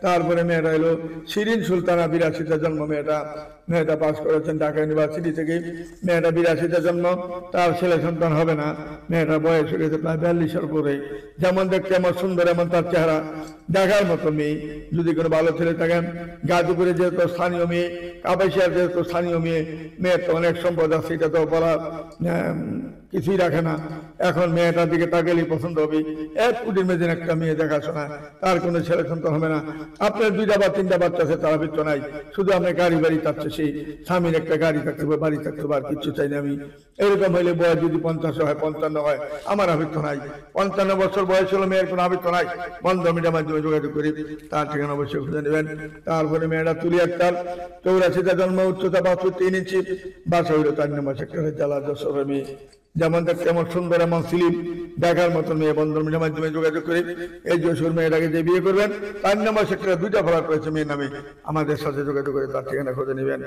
তারপরে মেয়েটা এলো শিরিন সুলতানা, 82তে জন্ম। মেয়েটা পাস করেছেন ঢাকা ইউনিভার্সিটি থেকে। মেয়েটা 82তে জন্ম, তার ছেলে সন্তান হবে না। মেয়েটার বয়স হয়ে গেছে প্রায় 42-এর উপরে। যেমন দেখতে এমন সুন্দর, এমন তার চেহারা, দেখার মতো মেয়ে। যদি কোনো ভালো ছেলে থাকেন, গাজীপুরে যেহেতু স্থানীয় মেয়ে, কাপাসিয়ার যেহেতু স্থানীয় মেয়ে, মেয়ের তো অনেক সম্পদ আছে, এটা তো বলার কিছুই রাখে না। এখন মেয়েটার দিকে তাকালেই পছন্দ হবে। 1 কোটির মেয়েদের একটা মেয়ে দেখাশোনা, তার কোনো ছেলে সন্তান হবে না। আপনার 2টা বা 3টা বাচ্চা আছে, তার ভিত্ত নাই। শুধু আপনার গাড়ি বাড়ি চাচ্ছে, সেই স্বামীর একটা গাড়ি থাকতে হবে, বাড়ি থাকতে হবে, আর কিচ্ছু চাই না আমি। এরকম হইলে বয়স যদি 50 হয়, 55 হয়, আমার আবৃত্ত নাই। 55 বছর বয়স হলো, মেয়ের কোনো আবৃত্ত নাই। বন্ধ মিডিয়ার মাধ্যমে যোগাযোগ করি, তার ঠিকানা অবশ্যই খুঁজে নেবেন। তারপরে মেয়েটা তুলি আক্তার, 84তে জন্ম, উচ্চতা 3 ইঞ্চি, বাসা হইল 4 নম্বর সেক্টরের জেলা যশোরের মেয়ে। যেমন দেখতে এমন সুন্দর, এমন স্লিম, দেখার মতন মেয়ে। বন্ধন মিডিয়ার মাধ্যমে যোগাযোগ করে এই যশোর মেয়েটাকে যে বিয়ে করবেন, 4 নম্বর সেক্টরে 2টা ফ্ল্যাট রয়েছে মেয়ের নামে, আমাদের সাথে যোগাযোগ করে তার ঠিকানা খুঁজে নেবেন।